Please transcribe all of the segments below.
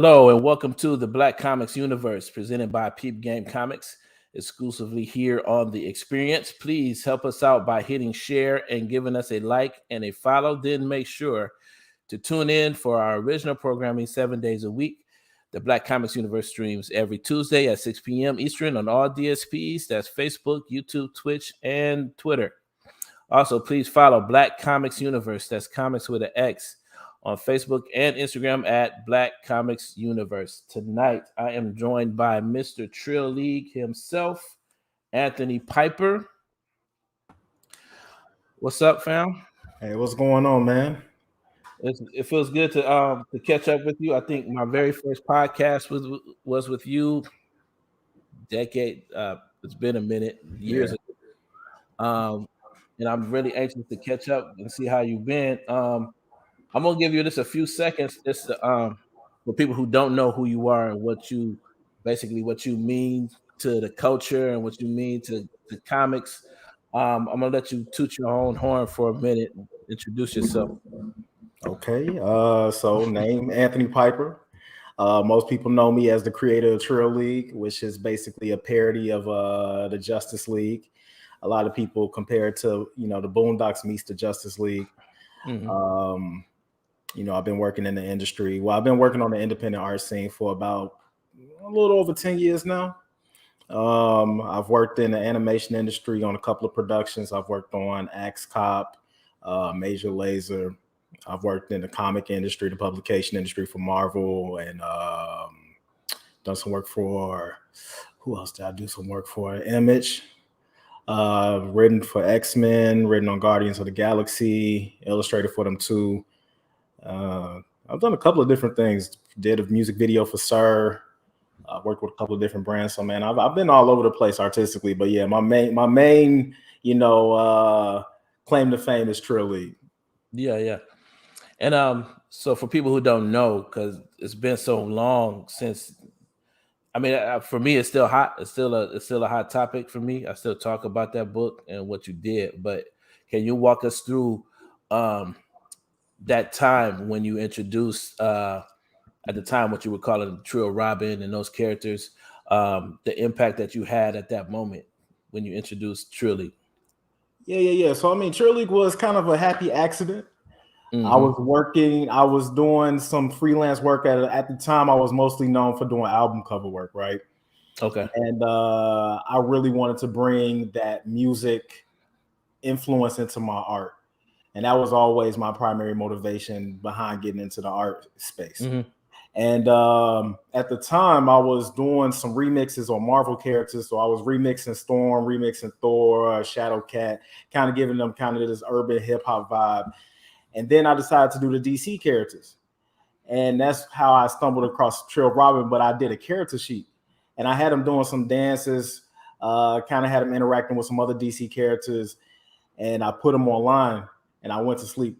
Hello and welcome to the Black Comics Universe presented by Peep Game Comics, exclusively here on The Experience. Please help us out by hitting share and giving us a like and a follow. Then make sure to tune in for our original programming 7 days a week. The Black Comics Universe streams every Tuesday at 6 p.m. Eastern on all DSPs. That's Facebook, YouTube, Twitch, and Twitter. Also, please follow Black Comics Universe. That's comics with an X on Facebook and Instagram at Black Comics Universe. Tonight, I am joined by Mr. Trill League himself, Anthony Piper. What's up, fam? Hey, what's going on, man? It feels good to catch up with you. I think my very first podcast was with you. Decade. It's been a minute, years ago. And I'm really anxious to catch up and see how you've been. I'm gonna give you just a few seconds just to, for people who don't know who you are and what you mean to the culture and what you mean to comics. I'm gonna let you toot your own horn for a minute and introduce yourself. Okay. So name Anthony Piper. Most people know me as the creator of Trill League, which is basically a parody of the Justice League. A lot of people compare it to, the Boondocks meets the Justice League. Mm-hmm. I've been working in the industry. Well, I've been working on the independent art scene for about a little over 10 years now. I've worked in the animation industry on a couple of productions. I've worked on Axe Cop, Major Lazer. I've worked in the comic industry, the publication industry for Marvel, and done some work for, who else did I do some work for? Image. Written for X-Men, written on Guardians of the Galaxy, illustrated for them too. I've done a couple of different things. Did a music video for Sir. Worked with a couple of different brands. So man, I've been all over the place artistically. But yeah, my main claim to fame is Trill League. Yeah. And so for people who don't know, because it's been so long since. I mean, for me, it's still hot. It's still a hot topic for me. I still talk about that book and what you did. But can you walk us through that time when you introduced, at the time, what you were calling Trill Robin and those characters, the impact that you had at that moment when you introduced Trill League? Yeah. So I mean, Trill League was kind of a happy accident. Mm-hmm. I was doing some freelance work at the time. I was mostly known for doing album cover work, right? Okay. And I really wanted to bring that music influence into my art. And that was always my primary motivation behind getting into the art space. Mm-hmm. And at the time, I was doing some remixes on Marvel characters. So I was remixing Storm, remixing Thor, Shadowcat, kind of giving them kind of this urban hip hop vibe. And then I decided to do the DC characters. And that's how I stumbled across Trill Robin, but I did a character sheet. And I had him doing some dances, kind of had him interacting with some other DC characters. And I put him online and I went to sleep.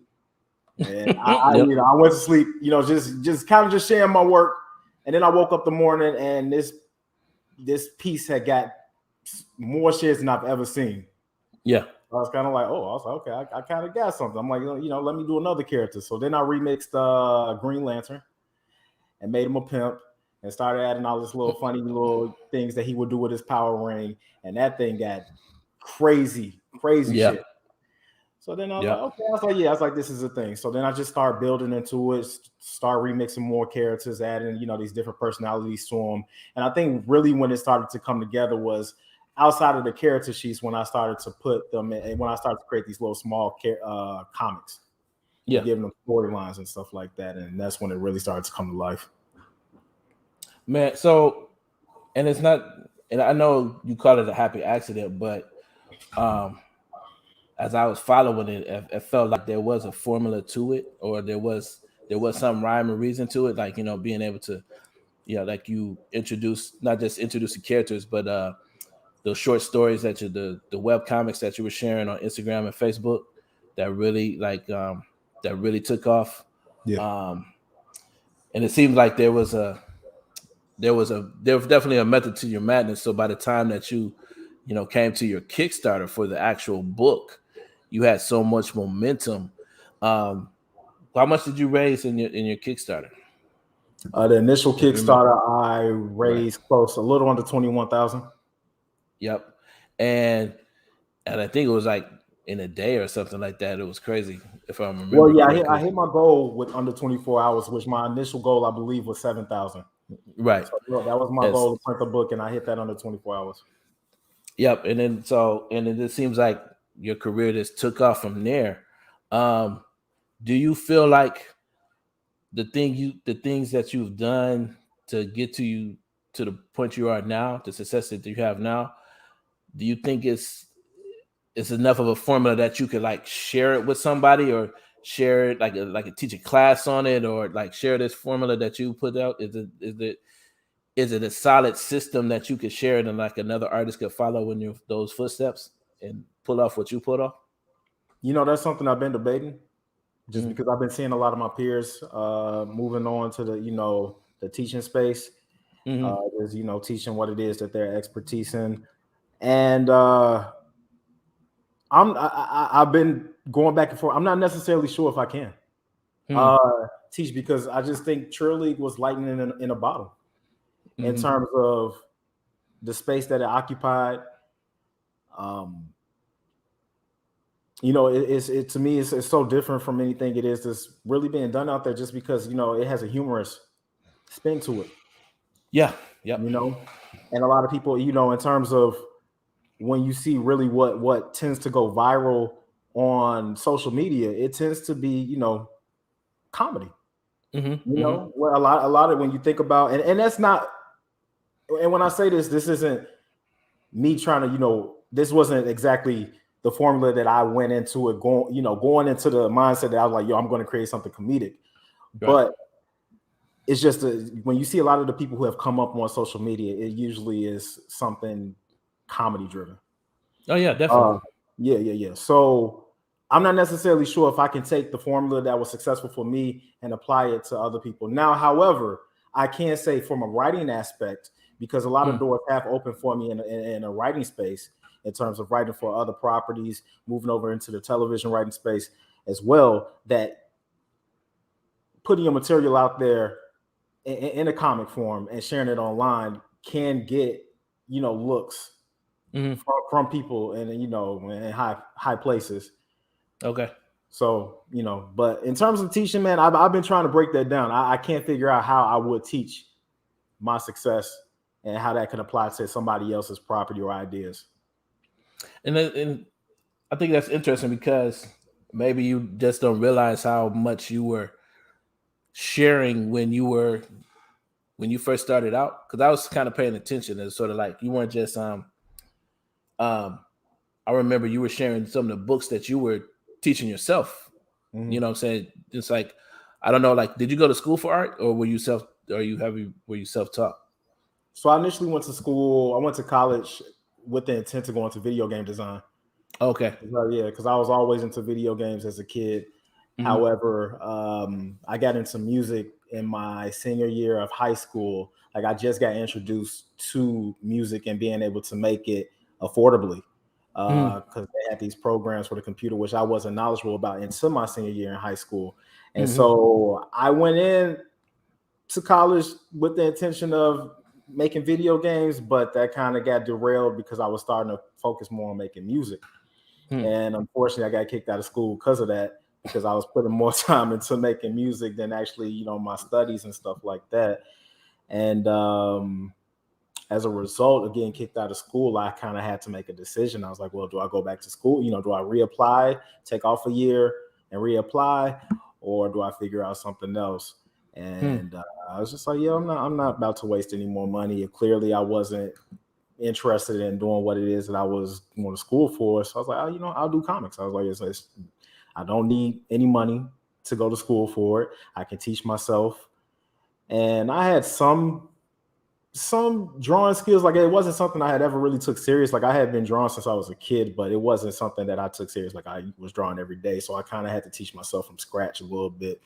And I went to sleep, just kind of just sharing my work. And then I woke up the morning and this piece had got more shares than I've ever seen. Yeah. I was kind of like, okay, I kind of got something. I'm like, let me do another character. So then I remixed Green Lantern and made him a pimp and started adding all this little funny little things that he would do with his power ring. And that thing got crazy shit. So then I was like, okay. I was like, this is a thing. So then I just started building into it, start remixing more characters, adding, these different personalities to them. And I think really when it started to come together was outside of the character sheets when I started to put them in, when I started to create these little small comics, giving them storylines and stuff like that. And that's when it really started to come to life. Man, so, and it's not, and I know you call it a happy accident, but as I was following it, it felt like there was a formula to it, or there was some rhyme or reason to it, like, being able to, like you not just introduce the characters, but those short stories that the web comics that you were sharing on Instagram and Facebook that really that really took off. Yeah. And it seems like there was definitely a method to your madness. So by the time that you came to your Kickstarter for the actual book, you had so much momentum. How much did you raise in your Kickstarter? The initial Kickstarter, I Right. raised close a little under 21,000. Yep. And I think it was like in a day or something like that. It was crazy, if I remember Well, yeah, I correctly. hit my goal with under 24 hours, which my initial goal, I believe, was 7,000. Right. So that was my Yes. goal to print the book, and I hit that under 24 hours. Yep. And then it seems like your career just took off from there. Do you feel like the things that you've done to get to the point you are now, the success that you have now, do you think it's enough of a formula that you could like share it with somebody, or share it like teach a class on it, or like share this formula that you put out? Is it a solid system that you could share it and like another artist could follow in those footsteps and pull off what you put off? That's something I've been debating, just Mm-hmm. because I've been seeing a lot of my peers moving on to the teaching space, Mm-hmm. is teaching what it is that their expertise in, and I've been going back and forth. I'm not necessarily sure if I can teach, because I just think Trill League was lightning in a bottle in Mm-hmm. terms of the space that it occupied. It to me, it's so different from anything it is that's really being done out there, just because it has a humorous spin to it. Yeah. Yep. And a lot of people, in terms of when you see really what tends to go viral on social media, it tends to be comedy. Mm-hmm. Mm-hmm. Where a lot of, when you think about, and that's not, and when I say this isn't me trying to, this wasn't exactly the formula that I went into it, going into the mindset that I was like, yo, I'm going to create something comedic. Right. But it's just when you see a lot of the people who have come up on social media, it usually is something comedy driven. Oh yeah, definitely. Yeah. So I'm not necessarily sure if I can take the formula that was successful for me and apply it to other people. Now, however, I can say from a writing aspect, because a lot of doors have opened for me in a writing space, in terms of writing for other properties, moving over into the television writing space as well, that putting your material out there in a comic form and sharing it online can get looks from people and in high places. Okay. So but in terms of teaching, man, I've been trying to break that down. I can't figure out how I would teach my success and how that can apply to somebody else's property or ideas. And I think that's interesting, because maybe you just don't realize how much you were sharing when you first started out. Because I was kind of paying attention, and sort of like you weren't just I remember you were sharing some of the books that you were teaching yourself. Mm-hmm. You know what I'm saying? It's like, I don't know, like, did you go to school for art, or were you were you self-taught? So I initially went to school. I went to college with the intent to go into video game design. Okay. Yeah, because I was always into video games as a kid. Mm-hmm. However, I got into music in my senior year of high school. Like, I just got introduced to music and being able to make it affordably, because they had these programs for the computer, which I wasn't knowledgeable about until my senior year in high school. And so I went in to college with the intention of making video games, but that kind of got derailed because I was starting to focus more on making music. And unfortunately, I got kicked out of school because of that, because I was putting more time into making music than actually, my studies and stuff like that. And as a result of getting kicked out of school, I kind of had to make a decision. I was like, well, do I go back to school? Do I reapply, take off a year and reapply, or do I figure out something else? And I was just like, yeah, I'm not about to waste any more money. Clearly, I wasn't interested in doing what it is that I was going to school for. So I was like, oh, I'll do comics. I was like, I don't need any money to go to school for it. I can teach myself. And I had some drawing skills. Like, it wasn't something I had ever really took serious. Like, I had been drawing since I was a kid, but it wasn't something that I took serious. Like, I was drawing every day. So I kind of had to teach myself from scratch a little bit.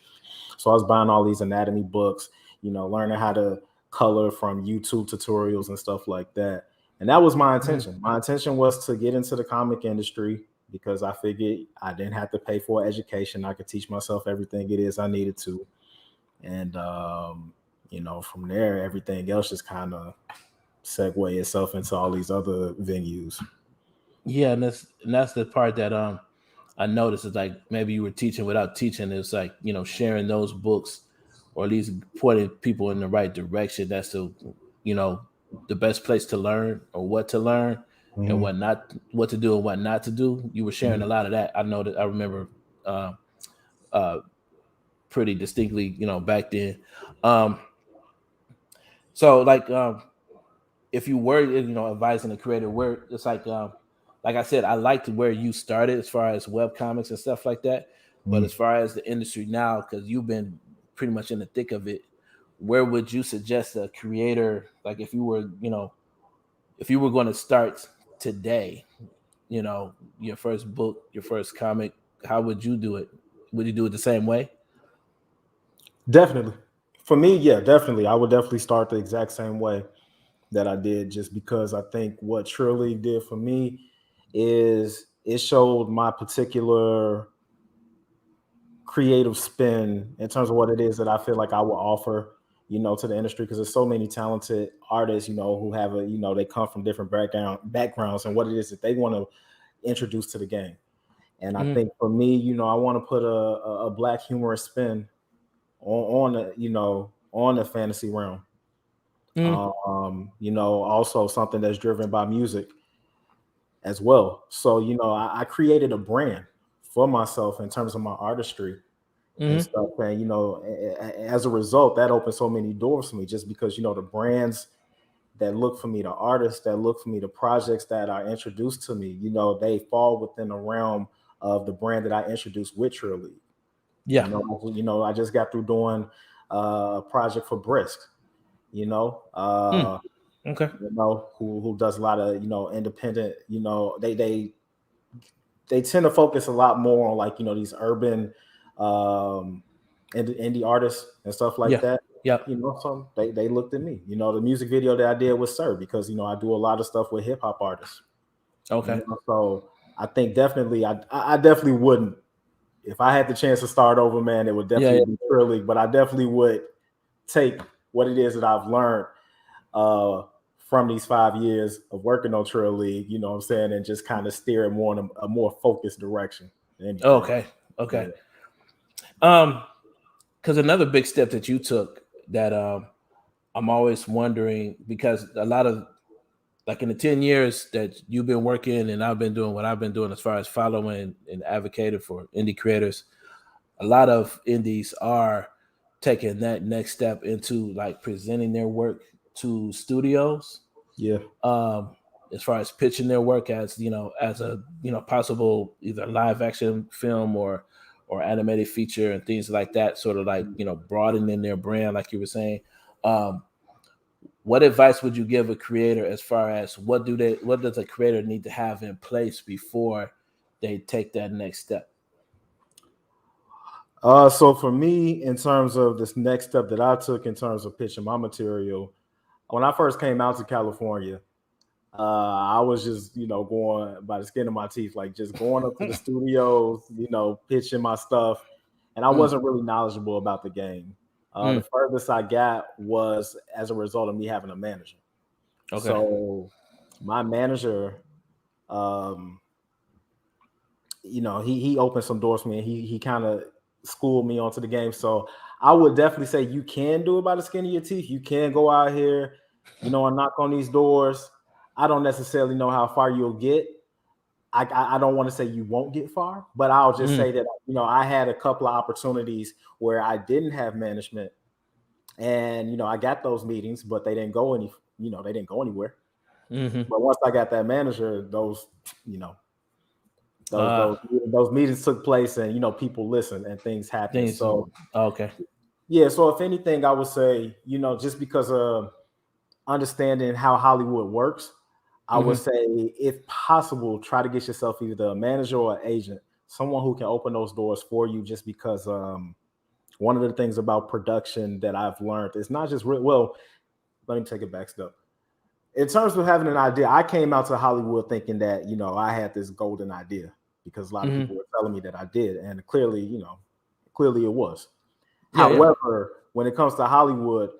So I was buying all these anatomy books, learning how to color from YouTube tutorials and stuff like that. And that was my intention. My intention was to get into the comic industry, because I figured I didn't have to pay for education. I could teach myself everything it is I needed to. And from there, everything else just kind of segue itself into all these other venues. Yeah, and that's the part that I noticed is like maybe you were teaching without teaching. It's like sharing those books, or at least pointing people in the right direction. That's the best place to learn or what to learn and Mm-hmm. what to do and what not to do. You were sharing a lot of that. I know that I remember uh, uh, pretty distinctly, back then. Um, so if you were advising a creator, where it's like I said, I liked where you started as far as web comics and stuff like that. But Mm-hmm. as far as the industry now, because you've been pretty much in the thick of it, where would you suggest a creator, like if you were going to start today, your first book, your first comic, how would you do it? Would you do it the same way? Definitely. For me, yeah, definitely. I would definitely start the exact same way that I did, just because I think what Trill League did for me is it showed my particular creative spin in terms of what it is that I feel like I will offer, to the industry, because there's so many talented artists, who have they come from different backgrounds and what it is that they want to introduce to the game. And I Mm-hmm. think for me, I want to put a black humorous spin on on the fantasy realm. Mm-hmm. Also something that's driven by music as well. So, I created a brand for myself in terms of my artistry and Mm-hmm. stuff. And, as a result, that opened so many doors for me, just because, the brands that look for me, the artists that look for me, the projects that are introduced to me, they fall within the realm of the brand that I introduced with Trill League. Yeah. I just got through doing a project for Brisk, you know, Mm. uh, Okay. who does a lot of, independent, they tend to focus a lot more on, like, these urban um indie artists and stuff like Yeah. that. Yep. So they looked at me. The music video that I did with Sir, because I do a lot of stuff with hip hop artists. Okay. So I think definitely I definitely wouldn't, if I had the chance to start over, man, it would Yeah. definitely be Trill League. But I definitely would take what it is that I've learned uh, from these 5 years of working on Trill League, you know what I'm saying, and just kind of steer it more in a more focused direction than anything. Okay. Okay. Yeah. Um, because another big step that you took that I'm always wondering, because a lot of, like, in the 10 years that you've been working and I've been doing what I've been doing as far as following and advocating for indie creators, a lot of indies are taking that next step into like presenting their work to studios, Yeah. um, as far as pitching their work as as a possible either live action film or animated feature and things like that, sort of like broadening their brand, like you were saying. Um, what advice would you give a creator as far as what does a creator need to have in place before they take that next step? So for me, in terms of this next step that I took in terms of pitching my material, when I first came out to California, I was just, going by the skin of my teeth, like just going up to the studios, pitching my stuff. And I Mm, wasn't really knowledgeable about the game. The mm, furthest I got was as a result of me having a manager. okay. So my manager, um, he opened some doors for me, and he kind of schooled me onto the game. So I would definitely say you can do it by the skin of your teeth. You can go out here, and knock on these doors. I don't necessarily know how far you'll get. I don't want to say you won't get far, but I'll just Mm, say that I had a couple of opportunities where I didn't have management, and I got those meetings, but they didn't go they didn't go anywhere. hmm. But once I got that manager, those you know those Uh, those those meetings took place, and people listened and things happened. things. So Okay. yeah, so if anything, I would say just because of understanding how Hollywood works, I would Hmm. say, if possible, try to get yourself either a manager or an agent, someone who can open those doors for you. Just because one of the things about production that I've learned is not just well. Let me take it back step. In terms of having an idea, I came out to Hollywood thinking that I had this golden idea, because a lot of Hmm. people were telling me that I did, and clearly, clearly it was. Yeah. Yeah. However, when it comes to Hollywood,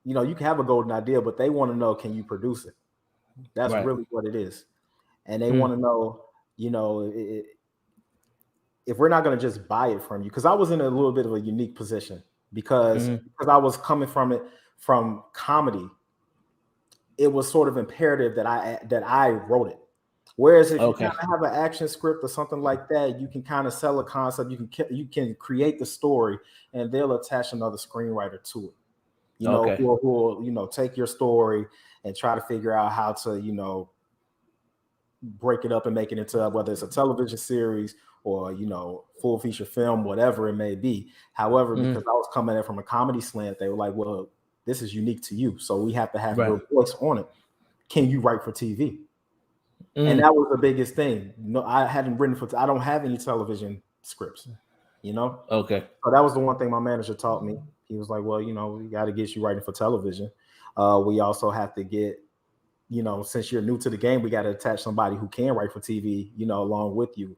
you know, you can have a golden idea, but they want to know, can you produce it? That's Right. really what it is. And they want to know, you know, if we're not going to just buy it from you, because I was in a little bit of a unique position because I was coming from comedy. It was sort of imperative that I wrote it. Whereas if you kind of have an action script or something like that, you can kind of sell a concept. You can create the story, and they'll attach another screenwriter to it. You know, who will, you know, take your story and try to figure out how to, you know, break it up and make it into, whether it's a television series or, you know, full feature film, whatever it may be. However, because I was coming in from a comedy slant, they were like, well, this is unique to you, so we have to have your voice on it. Can you write for TV? And that was the biggest thing. No, I hadn't written for. I don't have any television scripts. You know. Okay. So that was the one thing my manager taught me. He was like, "Well, you know, we got to get you writing for television. We also have to get, you know, since you're new to the game, we got to attach somebody who can write for TV, you know, along with you."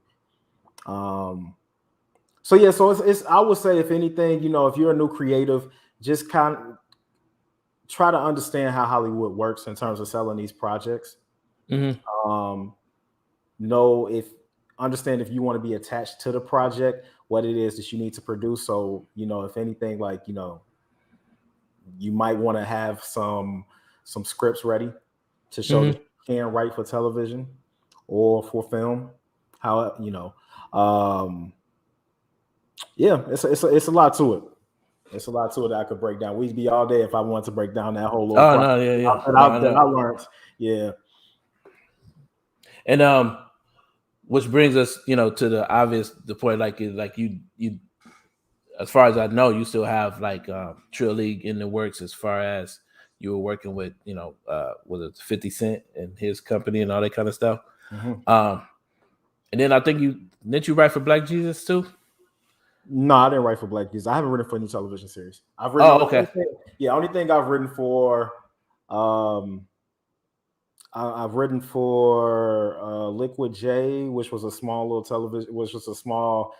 So yeah, so it's. I would say, if anything, you know, if you're a new creative, just kind of try to understand how Hollywood works in terms of selling these projects. Understand if you want to be attached to the project, what it is that you need to produce. So, you know, if anything, like, you know, you might want to have some scripts ready to show that you can write for television or for film. How, you know, yeah, it's a lot to it. It's a lot to it that I could break down. We'd be all day if I wanted to break down that whole little process that I learned. Yeah. And which brings us, you know, to the point, like you, as far as I know, you still have like Trill League in the works, as far as you were working with, you know, was it 50 Cent and his company and all that kind of stuff. And then I think didn't you write for Black Jesus too? No, I didn't write for Black Jesus. I haven't written for any television series. I've written. Only thing I've written for, I've written for Liquid J, which was a small little television, which was a small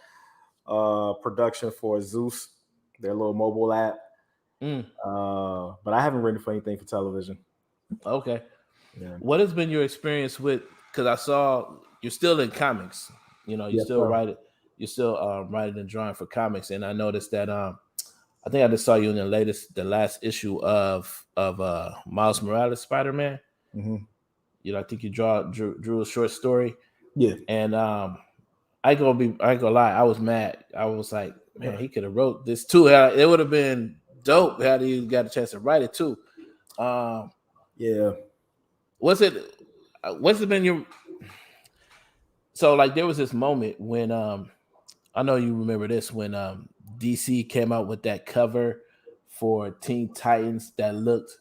production for Zeus, their little mobile app. But I haven't written for anything for television. Okay. Yeah. What has been your experience with? Because I saw you're still in comics. You know, you still write it. You're still writing and drawing for comics, and I noticed that I think I just saw you in the last issue of Miles Morales Spider-Man. You know, I think you drew a short story. Yeah. And I ain't gonna lie, I was mad. I was like, man, he could have wrote this too. It would have been dope had he got a chance to write it too. Yeah. What's it been your? So like there was this moment when I know you remember this, when DC came out with that cover for Teen Titans that looked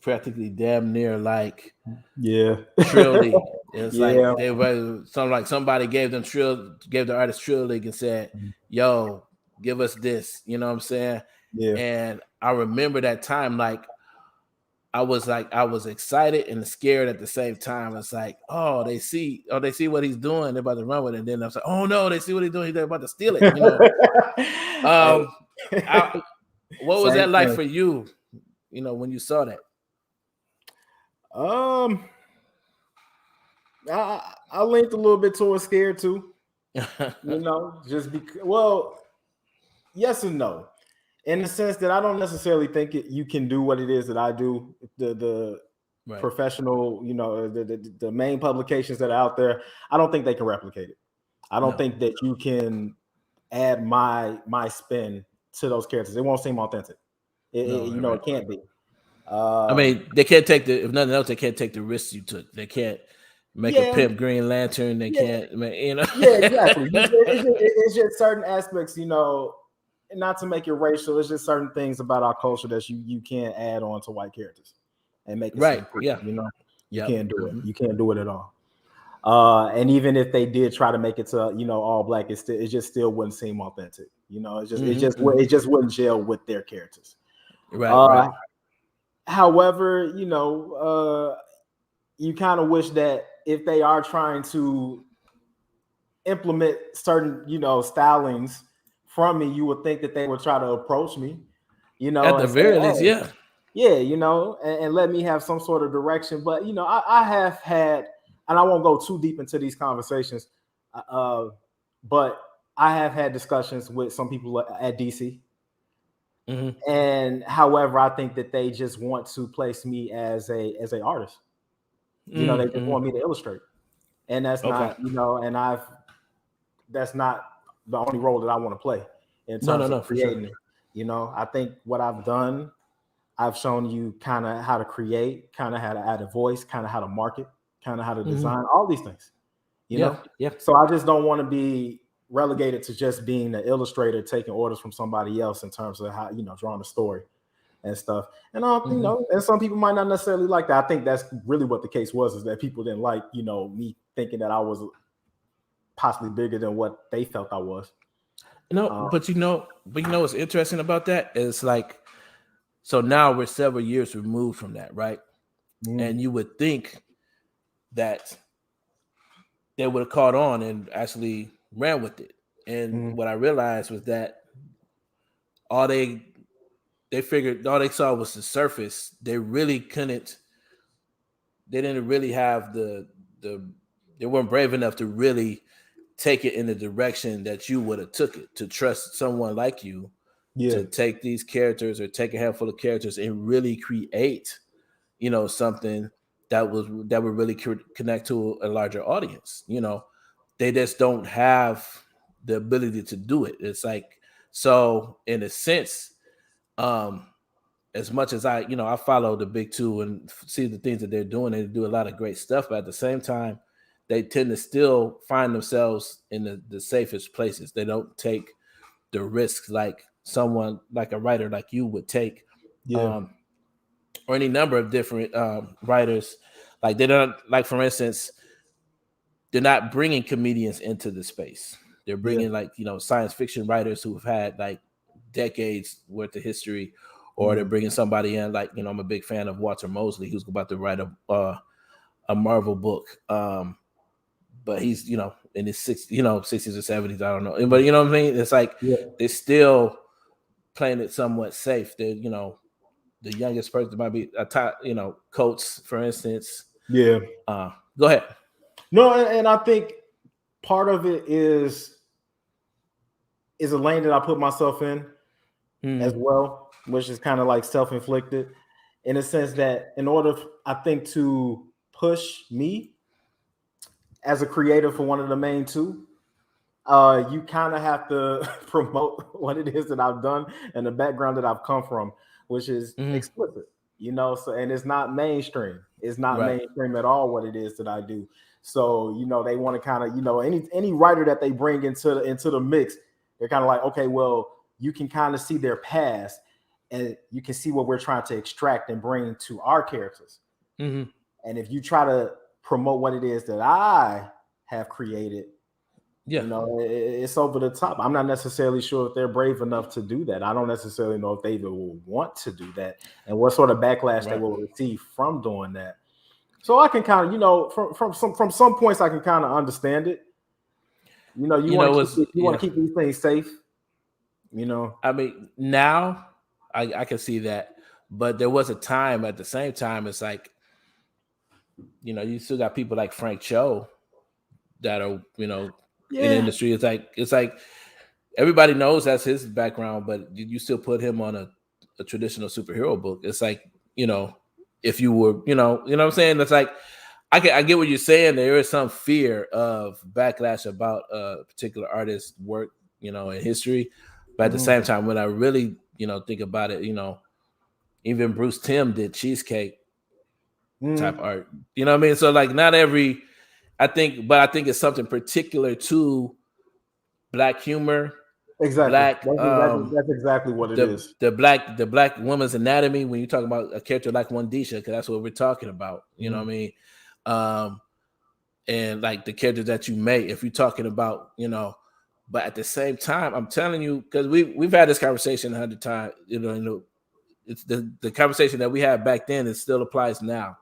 practically damn near like Trill League. It's like they were somebody gave the artist Trill League and said, "Yo, give us this." You know what I'm saying? Yeah. And I remember that time, like I was excited and scared at the same time. It's like, they see what he's doing. They're about to run with it. And then I was like, oh no, they see what he's doing. They're about to steal it. You know. What was that like for you? You know, when you saw that. I leaned a little bit towards scared too. You know, just because. Well, yes and no. In the sense that I don't necessarily think you can do what it is that I do. The professional, you know, the main publications that are out there, I don't think they can replicate it. I don't think that you can add my spin to those characters. It won't seem authentic. It can't be. I mean, they can't take if nothing else, they can't take the risks you took. They can't make a pimp Green Lantern. They can't, you know. Yeah, exactly. It's just certain aspects, you know. Not to make it racial, it's just certain things about our culture that you can't add on to white characters and make it seem pretty, you know. You can't do it. You can't do it at all. And even if they did try to make it to, you know, all black, it just still wouldn't seem authentic. You know, it just wouldn't gel with their characters. Right. However, you know, you kind of wish that if they are trying to implement certain, you know, stylings from me, you would think that they would try to approach me, you know, at the very least, yeah, and let me have some sort of direction. But I have had, and I won't go too deep into these conversations, but I have had discussions with some people at DC. Mm-hmm. And however, I think that they just want to place me as a artist. They just Mm-hmm. want me to illustrate, and that's Okay. not, that's not the only role that I want to play in terms of No, for sure. creating it. I think what I've done, I've shown you kind of how to create, kind of how to add a voice, kind of how to market, kind of how to design, all these things. Yeah. So I just don't want to be relegated to just being the illustrator taking orders from somebody else in terms of how, drawing a story and stuff. And and some people might not necessarily like that. I think that's really what the case was, is that people didn't like, me thinking that I was possibly bigger than what they felt I was. But what's interesting about that is like, so now we're several years removed from that, right? And you would think that they would have caught on and actually ran with it. And what I realized was that all they figured, all they saw was the surface. They really couldn't. They didn't really have the. They weren't brave enough to really take it in the direction that you would have took it, to trust someone like you to take these characters or take a handful of characters and really create, something that would really connect to a larger audience. They just don't have the ability to do it. It's like, so in a sense, as much as I follow the big two and see the things that they're doing, they do a lot of great stuff, but at the same time, they tend to still find themselves in the safest places. They don't take the risks like someone like a writer like you would take, or any number of different writers. Like, they don't, like, for instance, they're not bringing comedians into the space. They're bringing like, science fiction writers who've had like decades worth of history, or they're bringing somebody in like, I'm a big fan of Walter Mosley, who's about to write a Marvel book. But he's, in his 60s or 70s, I don't know. But you know what I mean? It's like they're still playing it somewhat safe. They're, the youngest person might be a top, Coates, for instance. Yeah. Go ahead. No, and I think part of it is a lane that I put myself in as well, which is kind of like self-inflicted, in a sense that in order, I think, to push me as a creator for one of the main two, you kind of have to promote what it is that I've done and the background that I've come from, which is explicit, so, and it's not mainstream. It's not mainstream at all what it is that I do. So, they want to kind of, any writer that they bring into the mix, they're kind of like, okay, well, you can kind of see their past and you can see what we're trying to extract and bring to our characters. And if you try to promote what it is that I have created, it's over the top. I'm not necessarily sure if they're brave enough to do that. I don't necessarily know if they even will want to do that and what sort of backlash they will receive from doing that. So I can kind of, from some points, I can kind of understand it. You want to keep these things safe. I mean, now I can see that, but there was a time at the same time. It's like, you still got people like Frank Cho that are, in the industry. It's like everybody knows that's his background, but you still put him on a traditional superhero book. It's like, if you were, what I'm saying? It's like, I get what you're saying. There is some fear of backlash about a particular artist's work, in history. But at the same time, when I really, think about it, even Bruce Timm did cheesecake type art. You know what I mean? So like, not every, I think it's something particular to Black humor. Exactly. Black, that's exactly what it is. The black woman's anatomy. When you talk about a character like Wandisha, because that's what we're talking about. You know what I mean? And like the characters that you make, if you're talking about, but at the same time, I'm telling you, because we've had this conversation 100 times. It's the conversation that we had back then. It still applies now.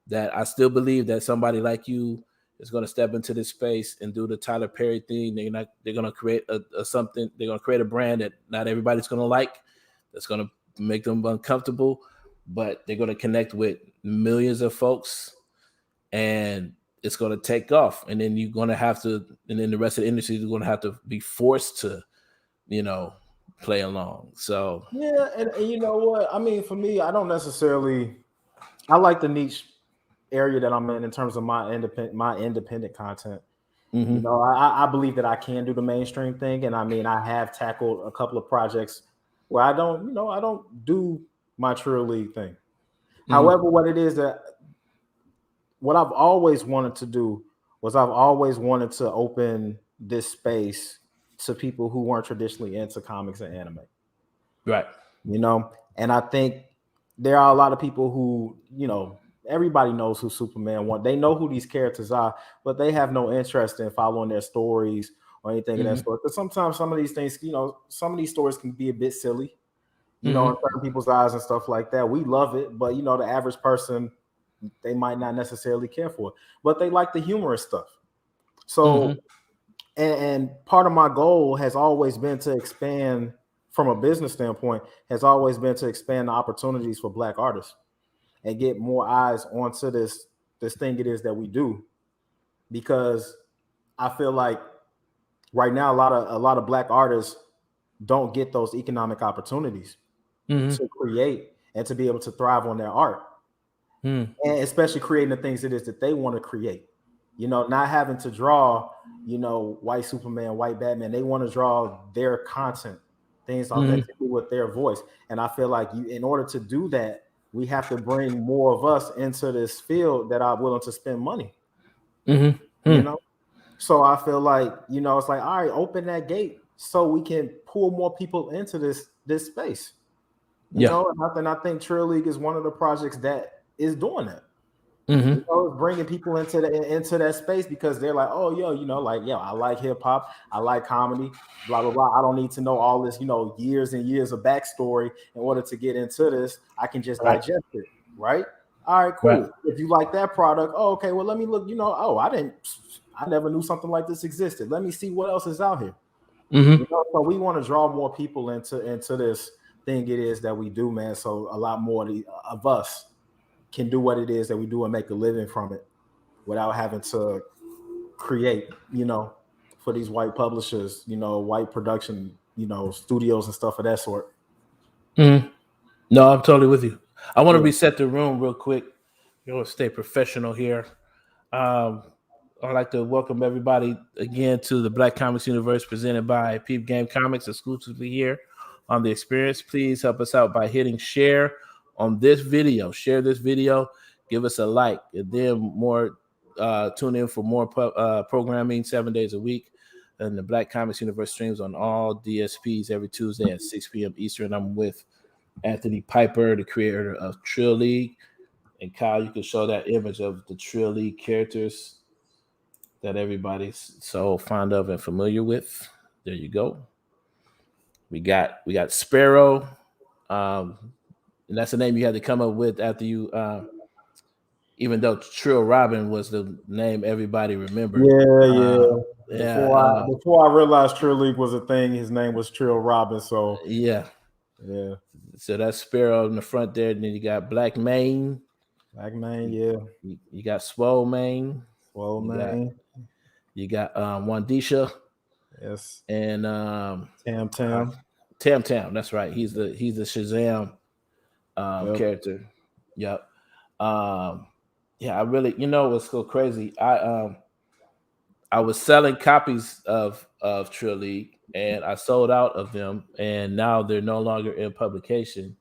That I still believe that somebody like you is going to step into this space and do the Tyler Perry thing. They're going to create a something. They're going to create a brand that not everybody's going to like. That's going to make them uncomfortable. but they're going to connect with millions of folks, and it's going to take off. And then you're going to have to, and then the rest of the industry is going to have to be forced to, play along. So Yeah, and you know what? I mean, for me, I don't necessarily. I like the niche area that I'm in terms of my independent content. mm-hmm, I believe that I can do the mainstream thing, and I mean, I have tackled a couple of projects where I don't do my Trill League thing. mm-hmm, However, what I've always wanted to do was I've always wanted to open this space to people who weren't traditionally into comics and anime. right. And I think there are a lot of people who, everybody knows who Superman was. They know who these characters are, but they have no interest in following their stories or anything of that Mm-hmm, sort. Because sometimes some of these things, some of these stories can be a bit silly, mm-hmm, in certain people's eyes and stuff like that. We love it, but the average person, they might not necessarily care for it, but they like the humorous stuff. mm-hmm, So, and part of my goal has always been to expand from a business standpoint, has always been to expand the opportunities for Black artists and get more eyes onto this thing it is that we do. Because I feel like right now a lot of Black artists don't get those economic opportunities mm-hmm, to create and to be able to thrive on their art, mm-hmm. and especially creating the things it is that they want to create. Not having to draw, white Superman, white Batman. They want to draw their content, things Mm-hmm. authentically with their voice. And I feel like in order to do that, we have to bring more of us into this field that are willing to spend money. Mm-hmm. You know, so I feel like it's like, all right, open that gate so we can pull more people into this space. Yeah. And I think Trill League is one of the projects that is doing that. Mm-hmm. It's bringing people into that space because they're like, oh, I like hip hop, I like comedy, blah blah blah. I don't need to know all this, years and years of backstory in order to get into this. I can just Right. digest it, right? All right, Right. cool. If you like that product, oh, okay. Well, let me look. Oh, I never knew something like this existed. Let me see what else is out here. Mm-hmm. So we want to draw more people into this thing it is that we do, man. So a lot more of us can do what it is that we do and make a living from it without having to create, for these white publishers, white production, studios and stuff of that sort. Mm-hmm. No, I'm totally with you. I want to Yeah. reset the room real quick. Stay professional here. Um, I'd like to welcome everybody again to the Black Comics Universe presented by Peep Game Comics, exclusively here on The Experience. Please help us out by hitting share on this video. Share this video, give us a like, and then tune in for more programming 7 days a week. And the Black Comics Universe streams on all DSPs every Tuesday at 6 p.m. Eastern. I'm with Anthony Piper, the creator of Trill League. And Kyle, you can show that image of the Trill League characters that everybody's so fond of and familiar with. There you go. We got Sparrow, and that's the name you had to come up with after you. Even though Trill Robin was the name everybody remembered. Yeah. Yeah, Before I realized Trill League was a thing, his name was Trill Robin. So yeah. yeah, So that's Sparrow in the front there. And then you got Black Mane. Black man, yeah, You got Swole Mane. well You got man, Wandisha yes, and Tam uh, Tam, Tam Tam. That's right. He's the Shazam yep. character. Yep. Yeah, I really, what's so crazy. I was selling copies of Trill League, and I sold out of them, and now they're no longer in publication,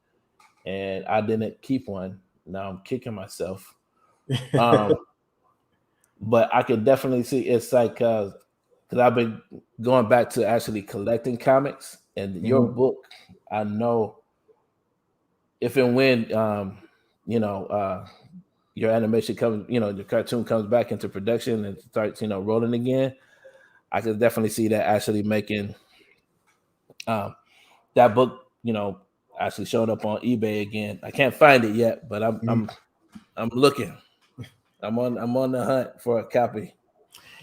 and I didn't keep one. Now I'm kicking myself. But I can definitely see it's like because I've been going back to actually collecting comics, and your Mhm. book, I know if and when you know your animation comes, your cartoon comes back into production and starts, rolling again, I could definitely see that actually making um, that book, actually showing up on eBay again. I can't find it yet, but I'm looking. I'm on the hunt for a copy.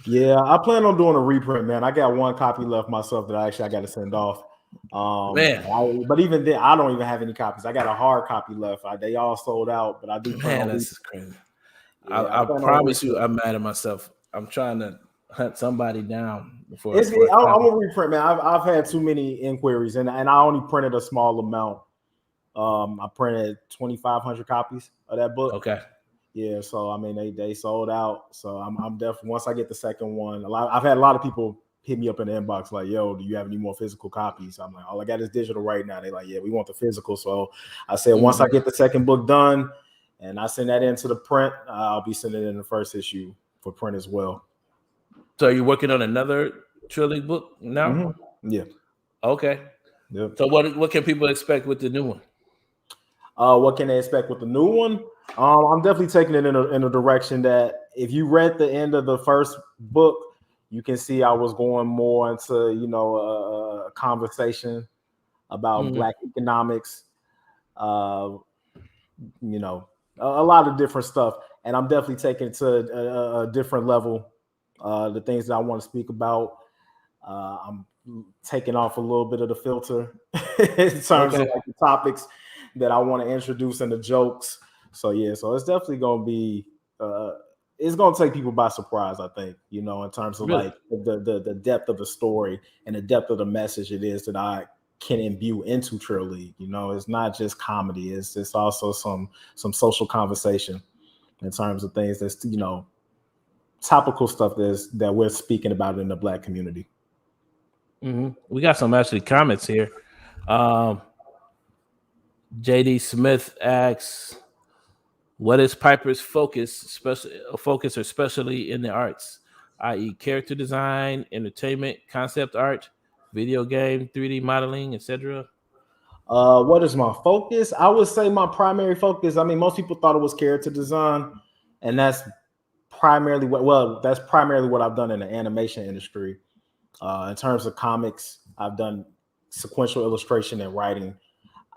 Yeah, I plan on doing a reprint, man. I got one copy left myself that I got to send off. Man, But even then, I don't even have any copies. I got a hard copy left. They all sold out, but I do plan on. this is crazy. Yeah, I promise you, I'm mad at myself. I'm trying to hunt somebody down before. I'm gonna reprint, man. I've had too many inquiries, and I only printed a small amount. I printed 2,500 copies of that book. Okay. Yeah, so I mean they sold out. So I'm definitely, once I get the second one. I've had a lot of people hit me up in the inbox like, "Yo, do you have any more physical copies?" I'm like, "All I got is digital right now." They like, "Yeah, we want the physical." So I said, once I get the second book done, and I send that into the print, I'll be sending it in the first issue for print as well. So you're working on another trilogy book now? Mm-hmm. Yeah. Okay. Yep. So what can people expect with the new one? What can they expect with the new one? I'm definitely taking it in a direction that if you read the end of the first book, you can see I was going more into, a conversation about Black economics, a lot of different stuff. And I'm definitely taking it to a different level, the things that I want to speak about. I'm taking off a little bit of the filter in terms of like the topics that I want to introduce and the jokes. So it's definitely going to be, it's going to take people by surprise, I think, in terms of like the depth of the story and the depth of the message it is that I can imbue into Trill League. It's not just comedy. It's also some social conversation in terms of things that's, topical stuff that we're speaking about in the Black community. Mm-hmm. We got some actually comments here. JD Smith asks, "What is Piper's focus, especially in the arts, i.e., character design, entertainment, concept art, video game, 3D modeling, etc.?" What is my focus? I would say my primary focus. I mean, most people thought it was character design, and that's primarily what I've done in the animation industry. In terms of comics, I've done sequential illustration and writing.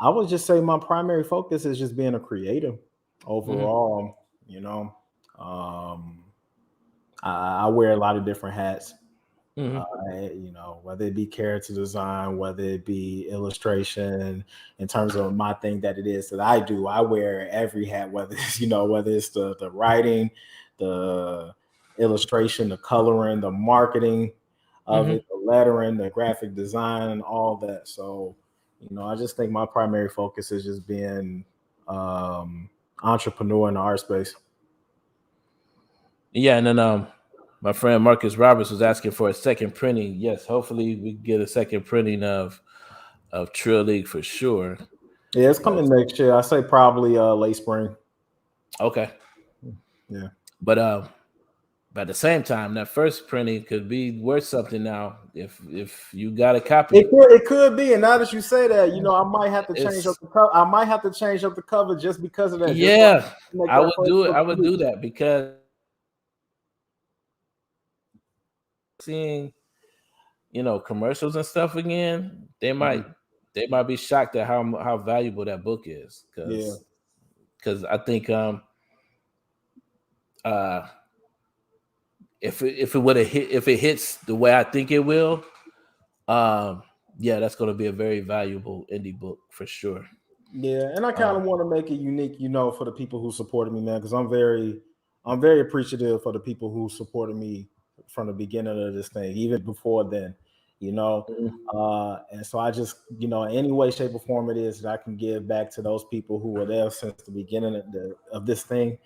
I would just say my primary focus is just being a creative overall. I wear a lot of different hats. Whether it be character design, whether it be illustration, in terms of my thing that it is that I do, I wear every hat, whether it's, whether it's the writing, the illustration, the coloring, the marketing of it, the lettering, the graphic design, and all that. So, I just think my primary focus is just being entrepreneur in the art space. Yeah, and then my friend Marcus Roberts was asking for a second printing. Yes, hopefully we get a second printing of Trill League for sure. Yeah, it's coming next year. I say probably late spring. Okay. Yeah. But at the same time, that first printing could be worth something now if you got a copy. It could be, and now that you say that, I might have to change up the cover. I might have to change up the cover just because of that. Yeah, I would do it. I would do that because seeing commercials and stuff again, they might be shocked at how valuable that book is. Because I think if it hits the way I think it will, that's going to be a very valuable indie book for sure. Yeah, and I kind of want to make it unique, for the people who supported me, man, because I'm very appreciative for the people who supported me from the beginning of this thing, even before then, and so I just, in any way, shape, or form it is that I can give back to those people who were there since the beginning of this thing,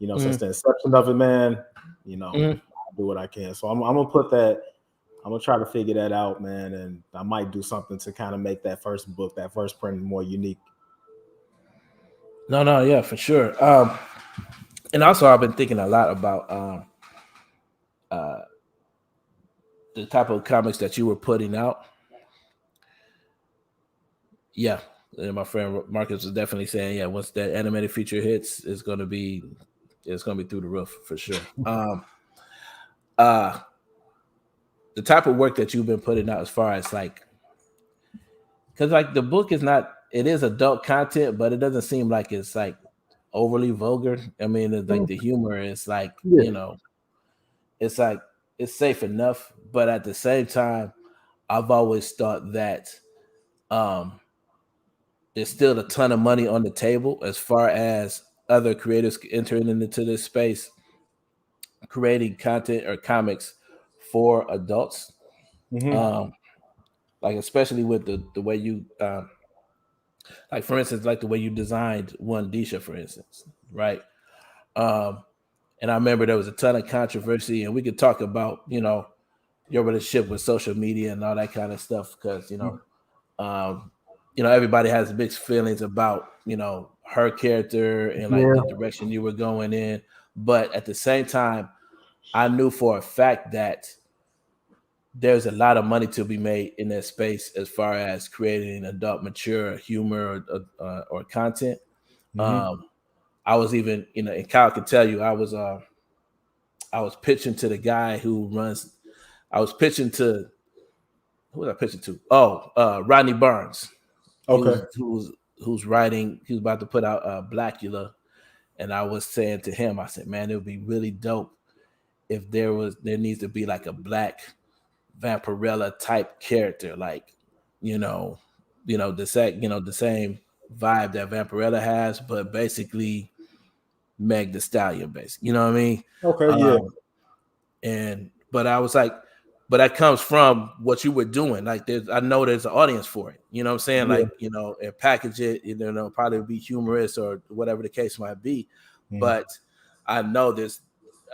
since the inception of it, man, I do what I can. So I'm gonna put that. I'm gonna try to figure that out, man, and I might do something to kind of make that first book, that first print, more unique. No, yeah, for sure. And also I've been thinking a lot about the type of comics that you were putting out. Yeah, and my friend Marcus was definitely saying, once that animated feature hits, it's gonna be through the roof for sure. The type of work that you've been putting out, as far as like, because like the book is not, it is adult content, but it doesn't seem like it's like overly vulgar. I mean, it's like the humor is like, it's like it's safe enough, but at the same time, I've always thought that um, there's still a ton of money on the table as far as other creators entering into this space, creating content or comics for adults. Mm-hmm. Um, like especially with the way you like for instance, like the way you designed One Disha, for instance, right? Um, and I remember there was a ton of controversy, and we could talk about your relationship with social media and all that kind of stuff because um, everybody has mixed feelings about her character and like Yeah. the direction you were going in, but at the same time, I knew for a fact that there's a lot of money to be made in that space as far as creating adult mature humor or content. Mm-hmm. Um, I was even, and Kyle can tell you, I was pitching to the guy who runs. I was pitching to who was I pitching to? Oh, Rodney Barnes. He Okay. was who's writing. He was about to put out Blackula, and I was saying to him, I said, man, it would be really dope if there needs to be like a black Vampirella type character, like you know, the same vibe that Vampirella has, but basically Meg the Stallion, basically. You know what I mean? Okay. Yeah. Um, and but I was like, but that comes from what you were doing. Like I know there's an audience for it. You know what I'm saying? Yeah. Like, and package it, probably be humorous or whatever the case might be. Mm-hmm. But I know there's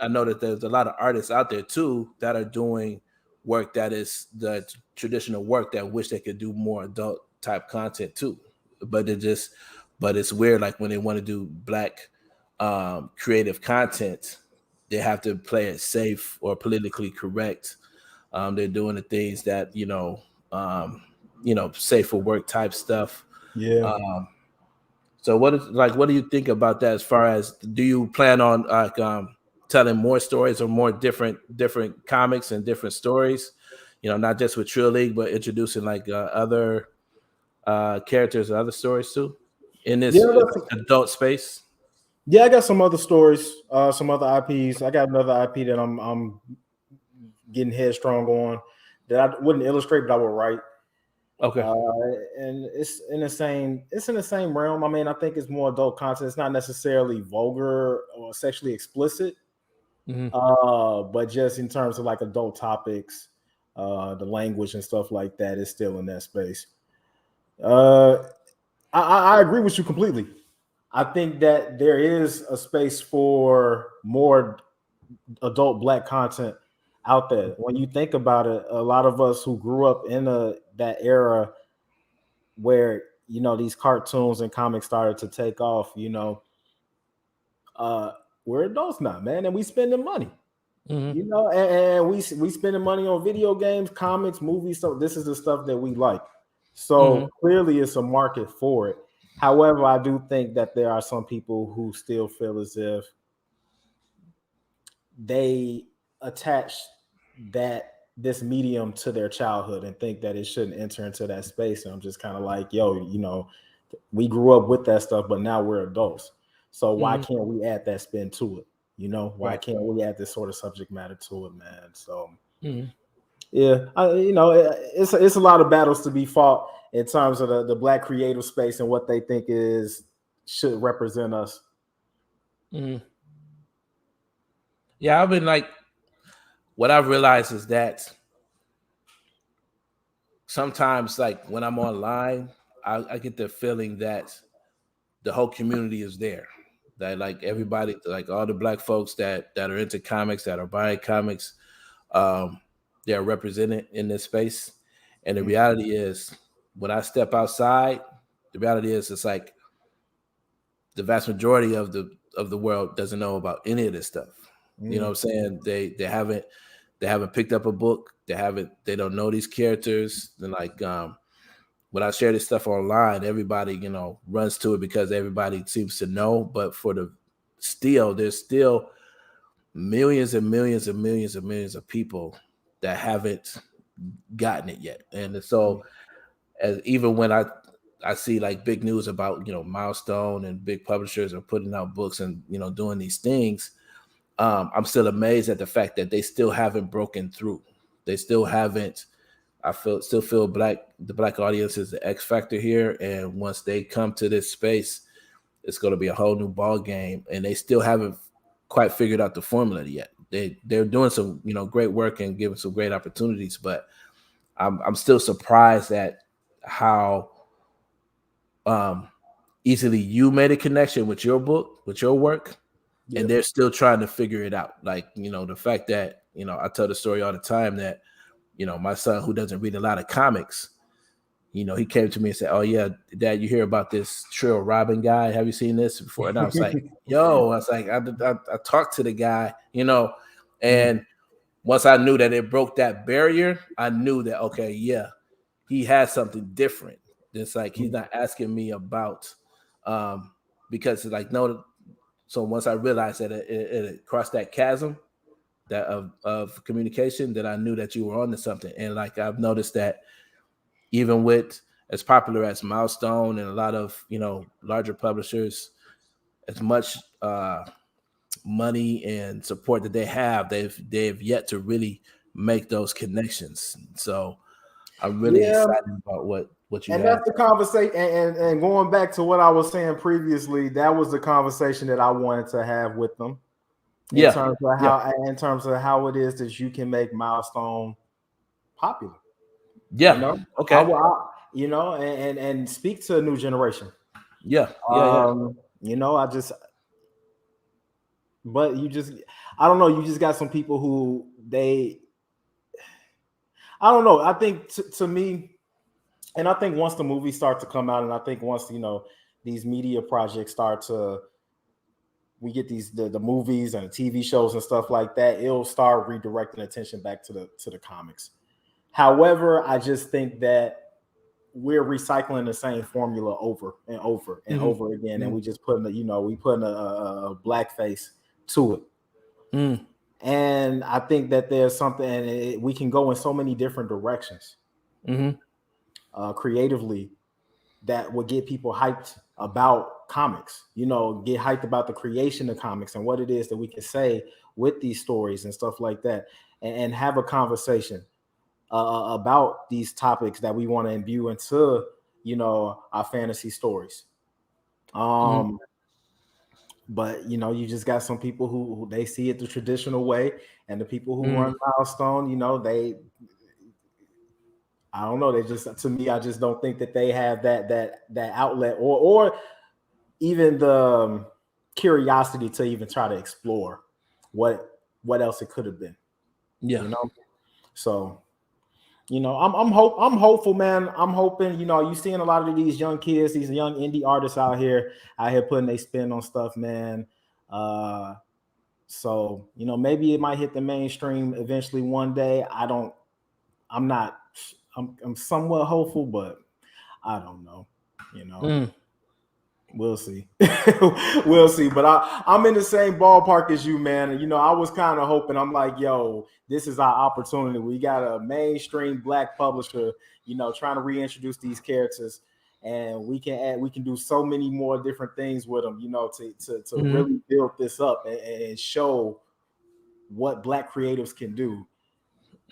I know that there's a lot of artists out there too that are doing work that is the traditional work that wish they could do more adult type content too. But but it's weird, like when they want to do black creative content, they have to play it safe or politically correct. They're doing the things that safe for work type stuff. Yeah. Um, so what do you think about that? As far as do you plan on like telling more stories or more different comics and different stories? Not just with Trill League, but introducing like other characters and other stories too in this Yeah. adult space. Yeah. I got some other stories, some other IPs. I got another IP that I'm getting headstrong on that I wouldn't illustrate, but I would write. Okay. And it's in the same realm. I mean, I think it's more adult content. It's not necessarily vulgar or sexually explicit, Mm-hmm. but just in terms of like adult topics, the language and stuff like that is still in that space. Uh, I agree with you completely. I think that there is a space for more adult black content out there. When you think about it, a lot of us who grew up in that era where these cartoons and comics started to take off, uh, we're adults now, man, and we spending money. Mm-hmm. And we spending money on video games, comics, movies. So this is the stuff that we like. Mm-hmm. So clearly, it's a market for it. However, I do think that there are some people who still feel as if they attach that this medium to their childhood and think that it shouldn't enter into that space. And I'm just kind of like, yo, we grew up with that stuff, but now we're adults. So why Mm-hmm. can't we add that spin to it? Why Right. can't we add this sort of subject matter to it, man? So Mm-hmm. yeah, it's a lot of battles to be fought in terms of the black creative space and what they think should represent us. Mm-hmm. Yeah, I've been like, what I've realized is that sometimes, like when I'm online, I get the feeling that the whole community is there. That like everybody, like all the black folks that are into comics, that are buying comics, um, they are represented in this space. And the reality is, when I step outside, the reality is it's like the vast majority of the world doesn't know about any of this stuff. You know what I'm saying? They haven't picked up a book. They don't know these characters. And like when I share this stuff online, everybody, runs to it because everybody seems to know. But there's still millions and millions and millions and millions of people that haven't gotten it yet. And so as even when I see like big news about Milestone and big publishers are putting out books and doing these things, I'm still amazed at the fact that they still haven't broken through. They still haven't I still feel the black audience is the X factor here, and once they come to this space, it's going to be a whole new ball game, and they still haven't quite figured out the formula yet. They're doing some great work and giving some great opportunities, but I'm still surprised at how easily you made a connection with your book, with your work, and they're still trying to figure it out. Like, the fact that, I tell the story all the time that, my son, who doesn't read a lot of comics, he came to me and said, "Oh yeah, Dad, you hear about this Trill Robin guy? Have you seen this before?" And I was like, "Yo," I was like, I talked to the guy, and once I knew that it broke that barrier, I knew that, okay, yeah, he has something different. It's like he's not asking me about, because like, no. So once I realized that it crossed that chasm that of communication, that I knew that you were onto something. And like, I've noticed that even with as popular as Milestone and a lot of larger publishers, as much money and support that they have, they've yet to really make those connections. So I'm really excited about what you and have. that's the conversation. And going back to what I was saying previously, that was the conversation that I wanted to have with them. In terms of how it is that you can make Milestone popular. Yeah. Okay. And speak to a new generation. Yeah. But I don't know. You just got some people who I don't know. I think to me, and I think once the movies start to come out, and I think once these media projects we get the movies and the TV shows and stuff like that, it'll start redirecting attention back to the comics. However, I just think that we're recycling the same formula over and over and over again, and we just putting a blackface to it. And I think that there's something, and we can go in so many different directions creatively that would get people hyped about comics, get hyped about the creation of comics and what it is that we can say with these stories and stuff like that, and have a conversation about these topics that we want to imbue into, our fantasy stories. But you just got some people who they see it the traditional way, and the people who run Milestone, I don't know. They just, to me, I just don't think that they have that outlet or even the curiosity to even try to explore what else it could have been. Yeah. So, I'm hopeful, man. I'm hoping, you seeing a lot of these young kids, these young indie artists out here putting their spin on stuff, man. So, maybe it might hit the mainstream eventually one day. I'm somewhat hopeful, but I don't know, We'll see. We'll see. But I'm in the same ballpark as you, man. And, I was kind of hoping, I'm like, yo, this is our opportunity. We got a mainstream black publisher, trying to reintroduce these characters. And we can do so many more different things with them, to really build this up and show what black creatives can do.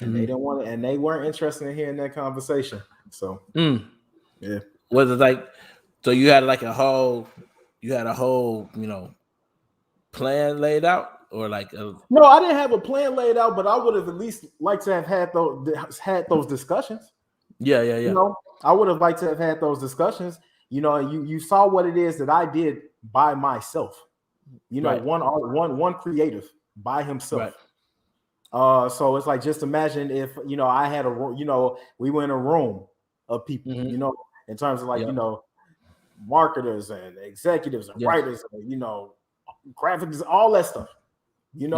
And they don't want it, and they weren't interested in hearing that conversation. So yeah. Was it like, so you had a whole plan laid out, or like no, I didn't have a plan laid out, but I would have at least liked to have had those discussions. Yeah. I would have liked to have had those discussions. You saw what it is that I did by myself. One creative by himself. Right. So it's like, just imagine if I had we were in a room of people, in terms of marketers and executives and writers, and, graphics, all that stuff, in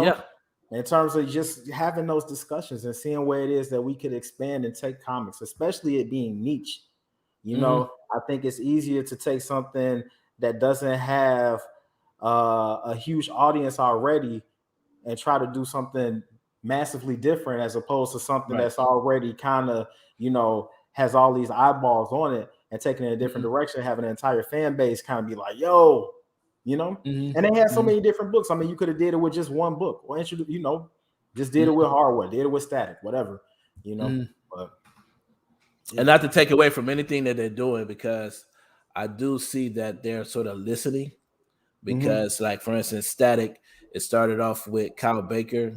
terms of just having those discussions and seeing where it is that we could expand and take comics, especially it being niche. I think it's easier to take something that doesn't have a huge audience already and try to do something massively different, as opposed to something that's already kind of, has all these eyeballs on it, and taking it in a different direction, having an entire fan base kind of be like, yo, and they had so many different books. I mean, you could have did it with just one book, or just did it with hardware, did it with static, whatever, but And not to take away from anything that they're doing, because I do see that they're sort of listening. Because, like, for instance, Static, it started off with Kyle Baker,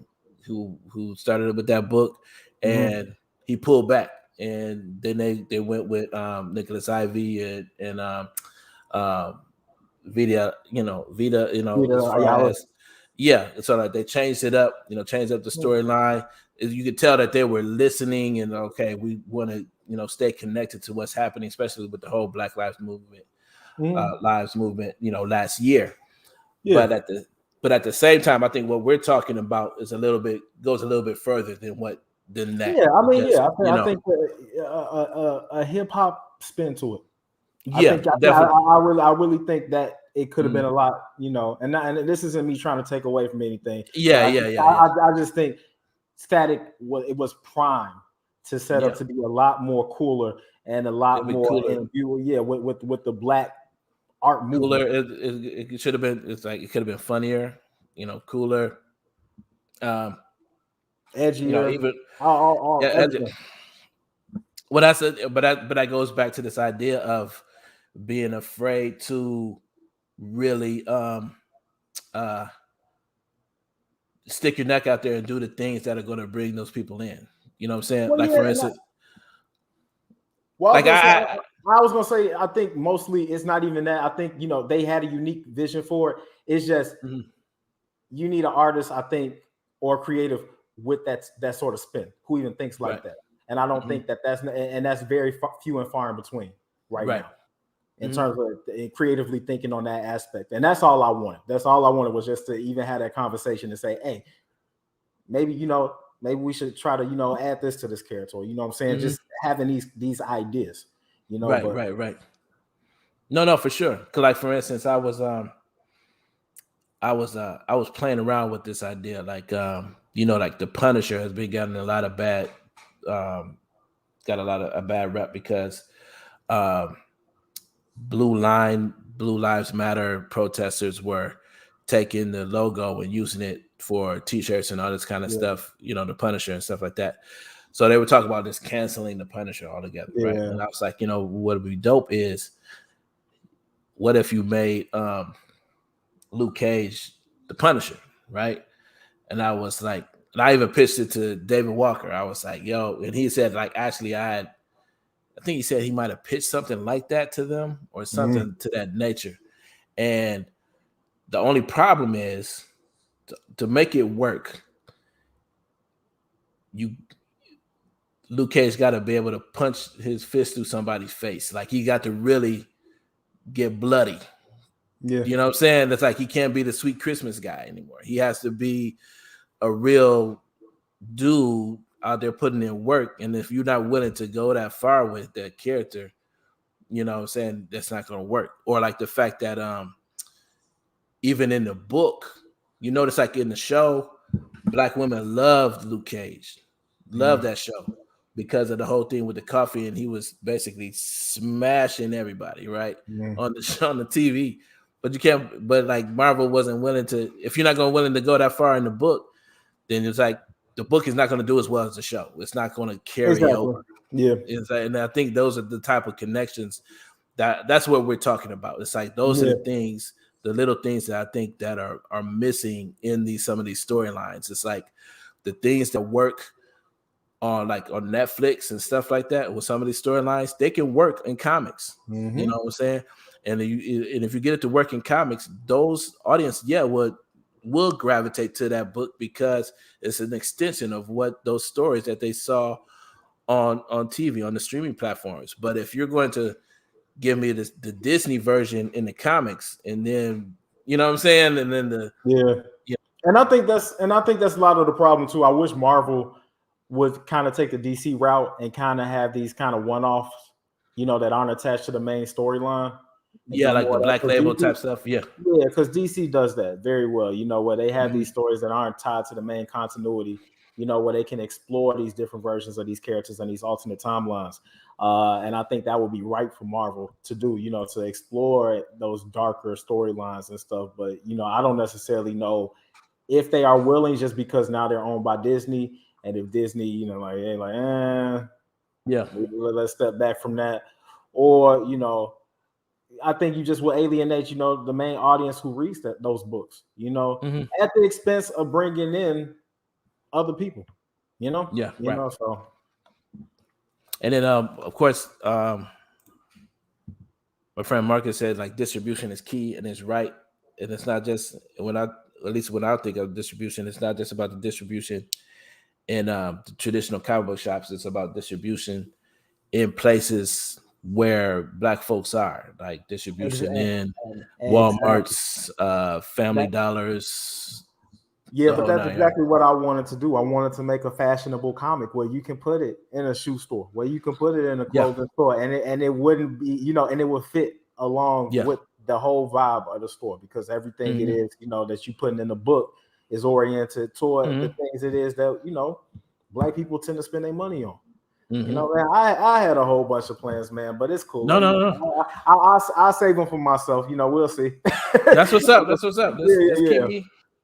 who started with that book, and he pulled back, and then they went with Nicholas Ivey and Vita, as far as so like they changed it up, changed up the storyline. You could tell that they were listening, and okay, we want to stay connected to what's happening, especially with the whole Black Lives Movement, last year. Yeah. But at the same time, I think what we're talking about is goes a little bit further than that. Yeah, I mean, I think a hip hop spin to it. I really think that it could have been a lot, and this isn't me trying to take away from anything. I just think Static was prime to set up to be a lot more cooler and a lot more with the Black art movement. Cooler. It should have been. It's like it could have been funnier, cooler, edgier. Even edgier. Well, that's it. But that goes back to this idea of being afraid to really stick your neck out there and do the things that are going to bring those people in. You know what I'm saying? Well, for instance. Well, I was gonna say, I think mostly it's not even that. I think they had a unique vision for it. It's just you need an artist, I think, or creative with that sort of spin who even thinks like that. And I don't think that's very few and far in between right now in terms of creatively thinking on that aspect. And that's all I wanted. That's all I wanted was just to even have that conversation and say, hey, maybe we should try to, add this to this character. You know what I'm saying? Just having these ideas, Right. No, for sure. Cause like, for instance, I was playing around with this idea. Like, like the Punisher has been getting a lot of bad, got a bad rep because, Blue Lives Matter protesters were taking the logo and using it for t-shirts and all this kind of stuff, the Punisher and stuff like that. So they were talking about just canceling the Punisher altogether, right? And I was like, what would be dope is, what if you made Luke Cage the Punisher, right? And I was like, and I even pitched it to David Walker. I was like, yo, and he said, like, actually, I think he said he might have pitched something like that to them or something to that nature. And the only problem is to make it work, Luke Cage got to be able to punch his fist through somebody's face. Like, he got to really get bloody. Yeah. You know what I'm saying? That's like, he can't be the sweet Christmas guy anymore. He has to be a real dude out there putting in work. And if you're not willing to go that far with that character, you know what I'm saying, that's not going to work. Or like the fact that even in the book, you notice like in the show, Black women loved Luke Cage, loved that show because of the whole thing with the coffee, and he was basically smashing everybody, right, on the TV. But you can't. But like Marvel wasn't willing to. If you're not willing to go that far in the book, then it's like the book is not going to do as well as the show. It's not going to carry over. Yeah, and I think those are the type of connections that's what we're talking about. It's like those are the things, the little things that I think that are missing in some of these storylines. It's like the things that work on Netflix and stuff like that with some of these storylines, they can work in comics. You know what I'm saying? And if you get it to work in comics, those audience, will gravitate to that book because it's an extension of what those stories that they saw on TV, on the streaming platforms. But if you're going to give me the Disney version in the comics, and then you know what I'm saying, and then and I think that's a lot of the problem too. I wish Marvel would kind of take the DC route and kind of have these kind of one-offs, that aren't attached to the main storyline. Yeah, like the Black Label type stuff. Yeah, because DC does that very well. Where they have these stories that aren't tied to the main continuity. Where they can explore these different versions of these characters and these alternate timelines. And I think that would be right for Marvel to do, to explore those darker storylines and stuff. But, I don't necessarily know if they are willing, just because now they're owned by Disney. And if Disney, Yeah. Let's step back from that. Or, I think you just will alienate, the main audience who reads those books, at the expense of bringing in other people, Yeah, right. So. And then, of course, my friend Marcus said like distribution is key, and it's right. And it's not just when I think of distribution, it's not just about the distribution in the traditional comic book shops. It's about distribution in places where Black folks are, like distribution in Walmart's, Family Dollars. Yeah, but that's exactly what I wanted to do. I wanted to make a fashionable comic where you can put it in a shoe store, where you can put it in a clothing store, and it wouldn't be, and it would fit along with the whole vibe of the store, because everything it is, that you putting in the book is oriented toward the things it is that, Black people tend to spend their money on. Man, I had a whole bunch of plans, man, but it's cool. No. I'll save them for myself. We'll see. That's what's up. Just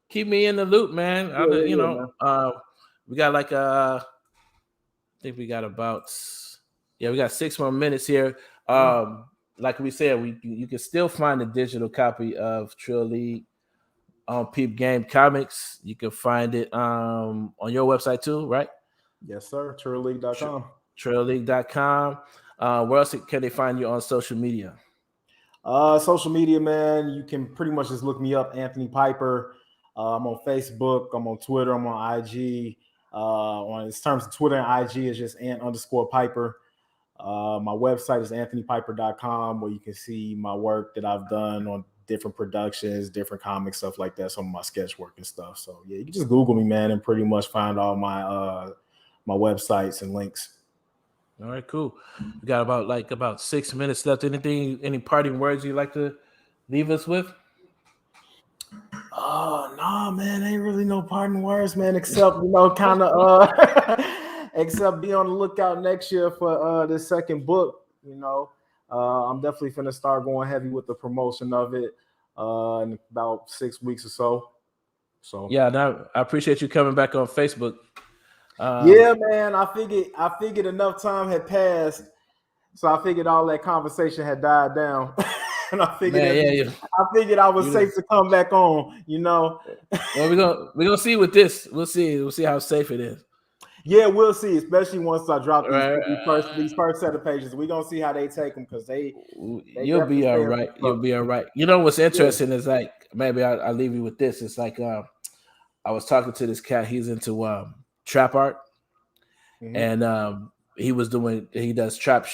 keep me in the loop, man. We got like I think we got about we got 6 more minutes here. Like we said, you can still find a digital copy of Trill League on Peep Game Comics. You can find it on your website too, right? Yes, sir. TrillLeague.com. TrillLeague.com. Where else can they find you on social media? Social media, man, you can pretty much just look me up, Anthony Piper. I'm on Facebook. I'm on Twitter. I'm on IG. In terms of Twitter and IG, it's just Ant_Piper. My website is anthonypiper.com, where you can see my work that I've done on different productions, different comics, stuff like that, some of my sketch work and stuff. So yeah, you can just Google me, man, and pretty much find all my my websites and links. All right, cool. We got about 6 minutes left. Any parting words you'd like to leave us with? Oh no, man, ain't really no parting words, man, except kind of except be on the lookout next year for the second book. I'm definitely finna start going heavy with the promotion of it in about 6 weeks or so. So yeah, now I appreciate you coming back on Facebook. Yeah, man, I figured enough time had passed, so I figured all that conversation had died down. And I figured I was safe to come back on, Well, we're gonna see with this. We'll see how safe it is. Yeah, we'll see, especially once I drop these first set of pages. We're gonna see how they take them, because you'll be all right. You'll be all right. What's interesting is, like, maybe I'll leave you with this. It's like I was talking to this cat. He's into trap art, and he does trap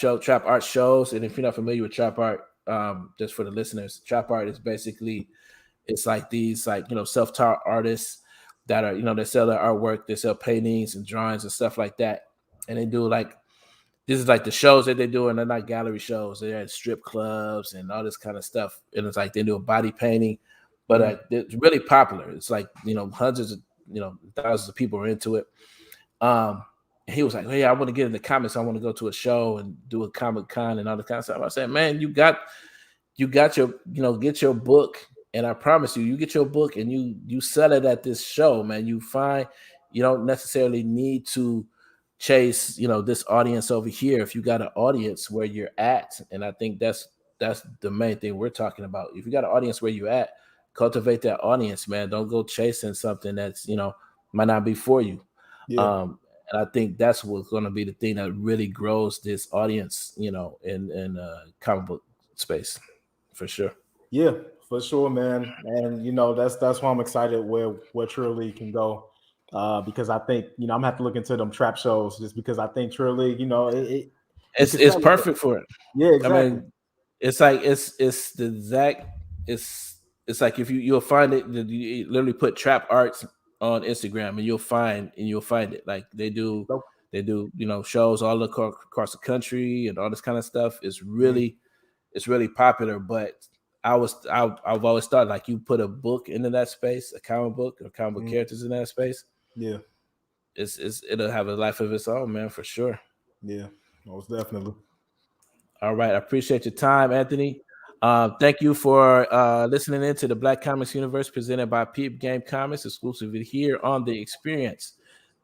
art shows. And if you're not familiar with trap art, just for the listeners, trap art is basically, it's like these self-taught artists that are they sell their artwork, they sell paintings and drawings and stuff like that, and they do this is like the shows that they do, and they're not gallery shows. They're at strip clubs and all this kind of stuff, and it's like they do a body painting, but it's really popular. It's like hundreds of thousands of people are into it. He was like, "Hey, I want to get into comics. I want to go to a show and do a Comic Con and all this kind of stuff." I said, "Man, you got your get your book, and I promise you get your book and you sell it at this show, man. You don't necessarily need to chase this audience over here. If you got an audience where you're at, and I think that's the main thing we're talking about. If you got an audience where you're at, cultivate that audience, man. Don't go chasing something that's might not be for you." Yeah. And I think that's what's going to be the thing that really grows this audience, in comic book space, for sure. Yeah, for sure, man. And that's why I'm excited where Trill League can go, because I think I'm gonna have to look into them trap shows, just because I think Trill League, it's perfect for it. Yeah, exactly. I mean, it's like it's the exact it's like if you'll find it. You literally put trap arts on Instagram and you'll find it. Like they do shows all across the country and all this kind of stuff. It's really popular. But I've always thought, like, you put a book into that space, a comic book or comic book characters in that space. Yeah, it'll have a life of its own, man, for sure. Yeah, most definitely. All right, I appreciate your time, Anthony. Thank you for listening in to the Black Comics Universe, presented by Peep Game Comics, exclusively here on The Experience.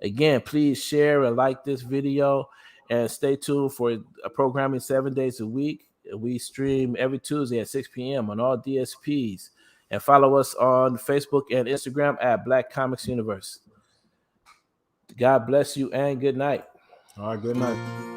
Again, please share and like this video. And stay tuned for programming 7 days a week. We stream every Tuesday at 6 p.m. on all DSPs. And follow us on Facebook and Instagram at Black Comics Universe. God bless you and good night. All right, good night.